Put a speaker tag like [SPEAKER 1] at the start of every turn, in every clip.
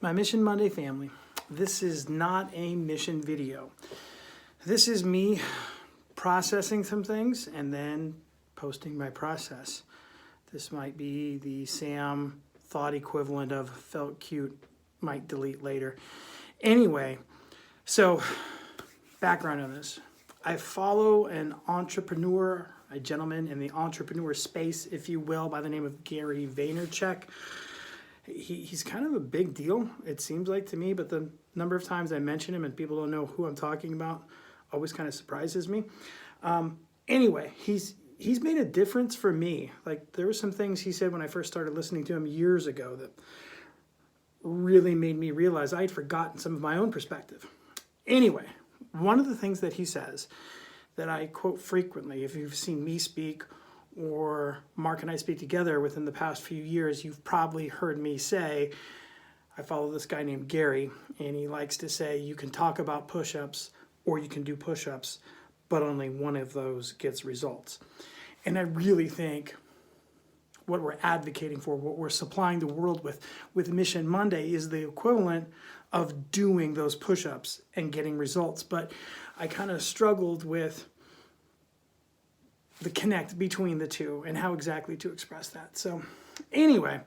[SPEAKER 1] My Mission Monday family, this is not a mission video. This is me processing some things and then posting my process. This might be the Sam thought equivalent of felt cute, might delete later. Anyway, so background on this. I follow an entrepreneur, a gentleman in the entrepreneur space, if you will, by the name of Gary Vaynerchuk. He's kind of a big deal, it seems like to me, but the number of times I mention him and people don't know who I'm talking about always kind of surprises me. Anyway, he's made a difference for me. Like, there were some things he said when I first started listening to him years ago that really made me realize I'd forgotten some of my own perspective. Anyway, one of the things that he says that I quote frequently, if you've seen me speak or Mark and I speak together within the past few years, you've probably heard me say, I follow this guy named Gary, and he likes to say, you can talk about push-ups or you can do push-ups, but only one of those gets results. And I really think what we're advocating for, what we're supplying the world with Mission Monday is the equivalent of doing those push-ups and getting results. But I kind of struggled with the connect between the two and how exactly to express that. So anyway,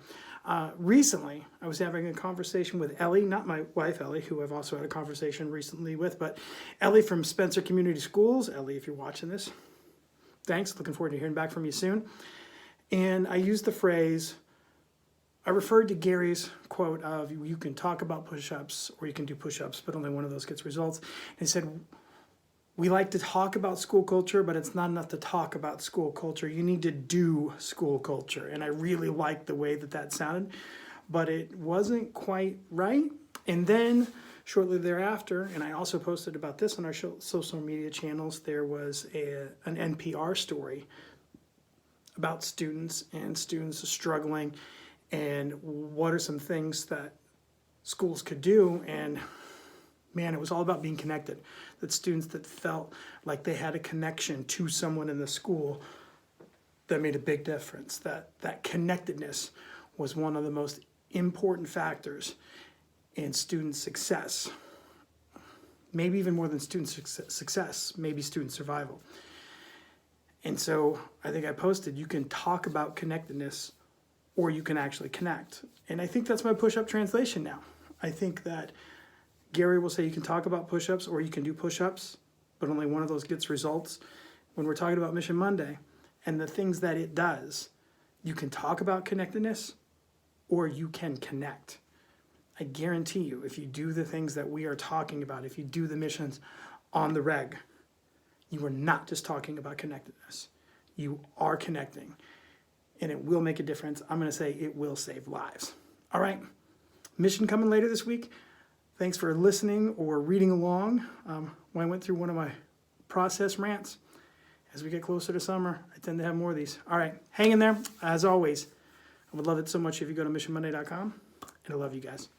[SPEAKER 1] recently I was having a conversation with Ellie, not my wife Ellie, who I've also had a conversation recently with, but Ellie from Spencer Community Schools. Ellie, if you're watching this, thanks. Looking forward to hearing back from you soon. And I used the phrase, I referred to Gary's quote of, you can talk about push-ups or you can do push-ups, but only one of those gets results. And he said, we like to talk about school culture, but it's not enough to talk about school culture. You need to do school culture. And I really liked the way that that sounded, but it wasn't quite right. And then shortly thereafter, and I also posted about this on our social media channels, there was an NPR story about students and students struggling and what are some things that schools could do. And man, it was all about being connected. That students that felt like they had a connection to someone in the school, that made a big difference. That connectedness was one of the most important factors in student success. Maybe even more than student success, maybe student survival. And so I think I posted, you can talk about connectedness or you can actually connect. And I think that's my push-up translation now. I think that Gary will say you can talk about push-ups or you can do push-ups, but only one of those gets results. When we're talking about Mission Monday and the things that it does, you can talk about connectedness or you can connect. I guarantee you, if you do the things that we are talking about, if you do the missions on the reg, you are not just talking about connectedness. You are connecting, and it will make a difference. I'm going to say it will save lives. All right, mission coming later this week. Thanks for listening or reading along when I went through one of my process rants. As we get closer to summer, I tend to have more of these. All right, hang in there. As always, I would love it so much if you go to missionmonday.com, and I love you guys.